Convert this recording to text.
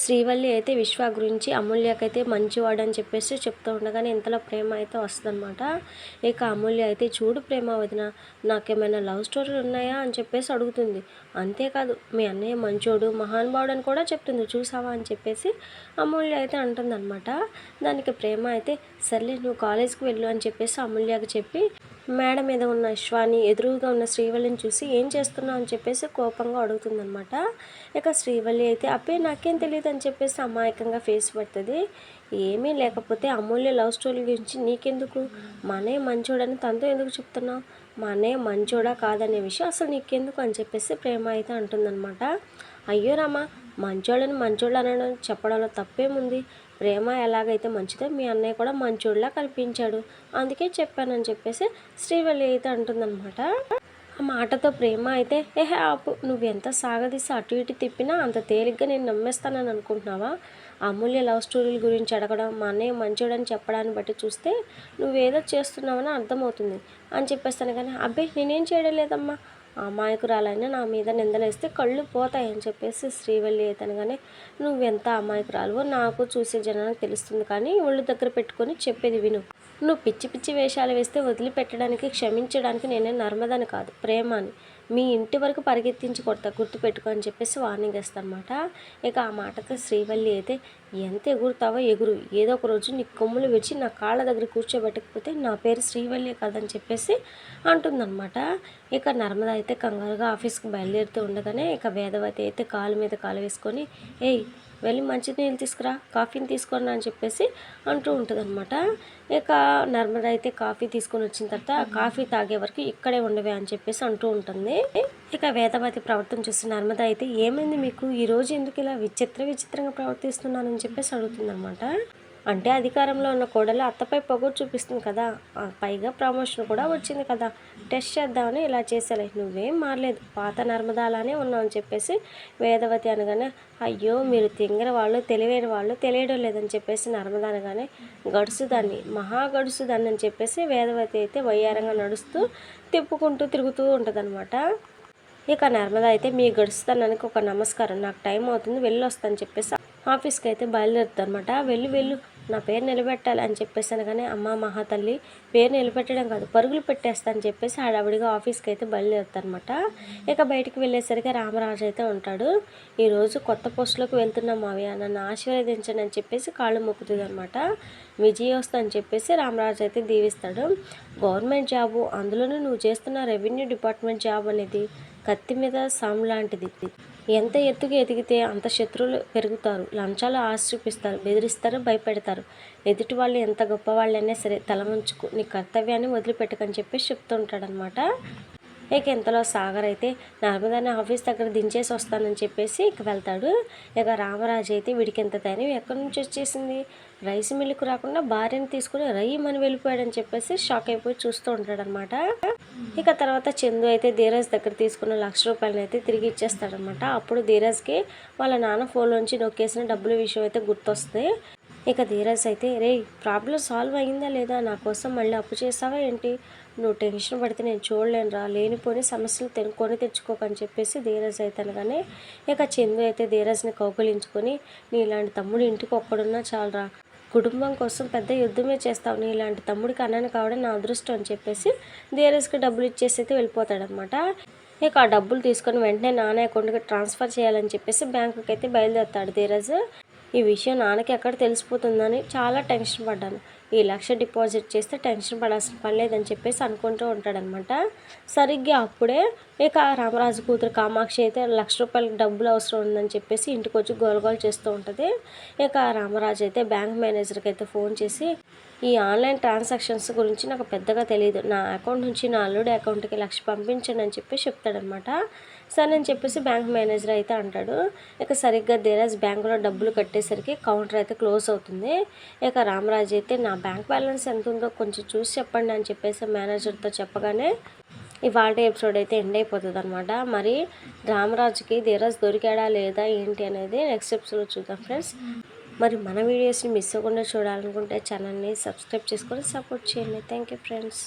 శ్రీవల్లి అయితే విశ్వ గురించి అమూల్యకైతే మంచివాడని చెప్పేసి చెప్తూ ఉండగానే ఇంతలో ప్రేమ అయితే వస్తుందన్నమాట. ఇక అమూల్య అయితే చూడు ప్రేమ వదిన, నాకేమైనా లవ్ స్టోరీలు ఉన్నాయా అని చెప్పేసి అడుగుతుంది. అంతేకాదు మీ అన్నయ్య మంచోడు మహానుభావుడు అని కూడా చెప్తుంది చూసావా అని చెప్పేసి అమూల్య అయితే అంటుందన్నమాట. దానికి ప్రేమ అయితే సర్లే నువ్వు కాలేజ్కి వెళ్ళు అని చెప్పేసి అమూల్యకి చెప్పి మేడ మీద ఉన్న విశ్వాని ఎదురుగా ఉన్న శ్రీవల్లిని చూసి ఏం చేస్తున్నావు అని చెప్పేసి కోపంగా అడుగుతుందనమాట. ఇక శ్రీవల్లి అయితే అబ్బే నాకేం తెలియదు అని చెప్పేసి అమాయకంగా ఫేస్ పెడుతుంది. ఏమీ లేకపోతే అమూల్య లవ్ స్టోరీ గురించి నీకెందుకు, మా అన్నయ్య మంచోడని తనతో ఎందుకు చెప్తున్నావు, మా అన్నయ్య మంచోడా కాదనే విషయం అసలు నీకెందుకు అని చెప్పేసి ప్రేమ అయితే అంటుందన్నమాట. అయ్యో రామా, మంచోళ్ళు అనడం చెప్పడంలో తప్పేముంది, ప్రేమ ఎలాగైతే మంచిదో మీ అన్నయ్య కూడా మంచోళ్ళలా కల్పించాడు, అందుకే చెప్పానని చెప్పేసి శ్రీవల్లి అయితే అంటుందన్నమాట. ఆ మాటతో ప్రేమ అయితే ఆపు, నువ్వు ఎంత సాగదీసి అటు ఇటు తిప్పినా అంత తేలిగ్గా నేను నమ్మేస్తానని అనుకుంటున్నావా, అమూల్య లవ్ స్టోరీల గురించి అడగడం మా అన్నయ్య మంచోడని చెప్పడాన్ని బట్టి చూస్తే నువ్వేదో చేస్తున్నావని అర్థమవుతుంది అని చెప్పేస్తాను. కానీ అబ్బే నేనేం చేయడం లేదమ్మా, అమాయకురాలైనా నా మీద నిందలేస్తే కళ్ళు పోతాయని చెప్పేసి శ్రీవల్లి అయితే అనగానే నువ్వెంత అమాయకురాలువో నాకు చూసే జనానికి తెలుస్తుంది, కానీ ఒళ్ళు దగ్గర పెట్టుకొని చెప్పేది విను, నువ్వు పిచ్చి పిచ్చి వేషాలు వేస్తే వదిలిపెట్టడానికి క్షమించడానికి నేనే నర్మదని కాదు ప్రేమని, మీ ఇంటి వరకు పరిగెత్తించి కొడతా గుర్తుపెట్టుకో అని చెప్పేసి వార్నింగ్ ఇస్తానమాట. ఇక ఆ మాటతో శ్రీవల్లి అయితే ఎంత ఎగురుతావో ఎగురు, ఏదో ఒక రోజు నీ కొమ్ములు విడిచి నా కాళ్ళ దగ్గర కూర్చోబెట్టకపోతే నా పేరు శ్రీవల్లి కాదని చెప్పేసి అంటుందన్నమాట. ఇక నర్మద అయితే కంగారుగా ఆఫీస్కి బయలుదేరుతూ ఉండగానే ఇక వేదవతి అయితే కాలు మీద కాలు వేసుకొని ఏయ్ వెళ్ళి మంచినీళ్ళు తీసుకురా, కాఫీని తీసుకొని అని చెప్పేసి అంటూ ఉంటుందన్నమాట. ఇక నర్మద అయితే కాఫీ తీసుకొని వచ్చిన తర్వాత కాఫీ తాగే వరకు ఇక్కడే ఉండవే అని చెప్పేసి అంటూ ఉంటుంది. ఇక వేదవతి ప్రవర్తన చూసి నర్మద అయితే ఏమైంది మీకు, ఈరోజు ఎందుకు ఇలా విచిత్రంగా ప్రవర్తిస్తున్నానని చెప్పేసి అడుగుతుందన్నమాట. అంటే అధికారంలో ఉన్న కోడలు అత్తపై పొగరు చూపిస్తుంది కదా, పైగా ప్రమోషన్ కూడా వచ్చింది కదా, టెస్ట్ చేద్దామని ఇలా చేసేలే, నువ్వేం మారలేదు, పాత నర్మదా అలానే ఉన్నావు అని చెప్పేసి వేదవతి అనగానే అయ్యో మీరు తింగర వాళ్ళు తెలివైన వాళ్ళు తెలియడం లేదని చెప్పేసి నర్మద అనగానే గడుసుదాన్ని మహా గడుసుదాన్ని అని చెప్పేసి వేదవతి అయితే వయ్యారంగా నడుస్తూ తిప్పుకుంటూ తిరుగుతూ ఉంటుందన్నమాట. ఇక నర్మద అయితే మీ గడుస్తానికి ఒక నమస్కారం, నాకు టైం అవుతుంది వెళ్ళి వస్తాను చెప్పేసి ఆఫీస్కి అయితే బయలుదేరుతుంది అనమాట. వెళ్ళు నా పేరు నిలబెట్టాలి అని చెప్పేసాను, కానీ అమ్మ మహాతల్లి పేరు నిలబెట్టడం కాదు పరుగులు పెట్టేస్తా అని చెప్పేసి హడావిడిగా ఆఫీస్కి అయితే బయలుదేరుతారనమాట. ఇక బయటికి వెళ్ళేసరికి రామరాజు అయితే ఉంటాడు. ఈరోజు కొత్త పోస్టులోకి వెళ్తున్నాం మావయ్య, నన్ను ఆశీర్వదించండి అని చెప్పేసి కాళ్ళు మొక్కుతుంది అనమాట. విజయోస్తు అని చెప్పేసి రామరాజు అయితే దీవిస్తాడు. గవర్నమెంట్ జాబు, అందులోనూ నువ్వు చేస్తున్న రెవెన్యూ డిపార్ట్మెంట్ జాబ్ అనేది కత్తి మీద సాము లాంటిది, ఎంత ఎత్తుకు ఎదిగితే అంత శత్రువులు పెరుగుతారు, లంచాలు ఆశ చూపిస్తారు, బెదిరిస్తారు, భయపెడతారు, ఎదుటి వాళ్ళు ఎంత గొప్పవాళ్ళైనా సరే తల వంచుకు నీ కర్తవ్యాన్ని వదిలిపెట్టకని చెప్పేసి చెప్తూ ఉంటాడనమాట. ఇక ఇంతలో సాగర్ అయితే నర్మదాని ఆఫీస్ దగ్గర దించేసి వస్తానని చెప్పేసి ఇక వెళ్తాడు. ఇక రామరాజు అయితే వీడికి ఎంత ధైర్యం ఎక్కడి నుంచి వచ్చేసింది, రైస్ మిల్లుకు రాకుండా భార్యను తీసుకుని రయ్యమని వెళ్ళిపోయాడని చెప్పేసి షాక్ అయిపోయి చూస్తూ ఉంటాడనమాట. ఇక తర్వాత చందు అయితే ధీరజ్ దగ్గర తీసుకున్న ₹1,00,000 అయితే తిరిగి ఇచ్చేస్తాడనమాట. అప్పుడు ధీరజ్కి వాళ్ళ నాన్న ఫోన్లోంచి నొక్కేసిన డబ్బుల విషయం అయితే గుర్తొస్తుంది. ఇక ధీరజ్ అయితే రే ప్రాబ్లం సాల్వ్ అయిందా లేదా, నా కోసం మళ్ళీ అప్పు చేసావా ఏంటి, నువ్వు టెన్షన్ పడితే నేను చూడలేనురా, లేనిపోని సమస్యలు కొని తెచ్చుకోకని చెప్పేసి ధీరజ్ అయితే అనగానే ఇక చందు అయితే ధీరజ్ని కౌగులించుకొని నీ ఇలాంటి తమ్ముడు ఇంటికి ఒక్కడున్నా చాలరా, కుటుంబం కోసం పెద్ద యుద్ధమే చేస్తావు, నీ ఇలాంటి తమ్ముడికి అన్నను కావడం నా అదృష్టం అని చెప్పేసి ధీరజ్కి డబ్బులు ఇచ్చేసి అయితే వెళ్ళిపోతాడనమాట. ఇక ఆ డబ్బులు తీసుకొని వెంటనే నాన్న అకౌంట్కి ట్రాన్స్ఫర్ చేయాలని చెప్పేసి బ్యాంకుకి అయితే బయలుదేరుతాడు ధీరజ్. ఈ విషయం నాన్నకి ఎక్కడ తెలిసిపోతుందని చాలా టెన్షన్ పడ్డాను, ఈ 1,00,000 డిపాజిట్ చేస్తే టెన్షన్ పడాల్సిన పని లేదని చెప్పేసి అనుకుంటూ ఉంటాడనమాట. సరిగ్గా అప్పుడే ఇక రామరాజు కూతురు కామాక్షి అయితే ₹1,00,000 డబ్బులు అవసరం ఉందని చెప్పేసి ఇంటికి వచ్చి గోలగోలు చేస్తూ ఉంటుంది. ఇక రామరాజు అయితే బ్యాంక్ మేనేజర్కి అయితే ఫోన్ చేసి ఈ ఆన్లైన్ ట్రాన్సాక్షన్స్ గురించి నాకు పెద్దగా తెలియదు, నా అకౌంట్ నుంచి నా అల్లుడి అకౌంట్కి 1,00,000 పంపించండి అని చెప్పి చెప్తాడనమాట. సరే అని చెప్పేసి బ్యాంక్ మేనేజర్ అయితే అంటాడు. ఇక సరిగ్గా ధీరజ్ బ్యాంకులో డబ్బులు కట్టేసరికి కౌంటర్ అయితే క్లోజ్ అవుతుంది. ఇక రామరాజు అయితే నా బ్యాంక్ బ్యాలెన్స్ ఎంత ఉందో కొంచెం చూసి చెప్పండి అని చెప్పేసి మేనేజర్తో చెప్పగానే ఇవాళ ఎపిసోడ్ అయితే ఎండ్ అయిపోతుంది అనమాట. మరి రామరాజుకి ధీరజ్ దొరికాడా లేదా ఏంటి అనేది నెక్స్ట్ ఎపిసోడ్లో చూద్దాం ఫ్రెండ్స్. మరి మన వీడియోస్ని మిస్ అవ్వకుండా చూడాలనుకుంటే ఛానల్ని సబ్స్క్రైబ్ చేసుకొని సపోర్ట్ చేయండి. Thank you friends.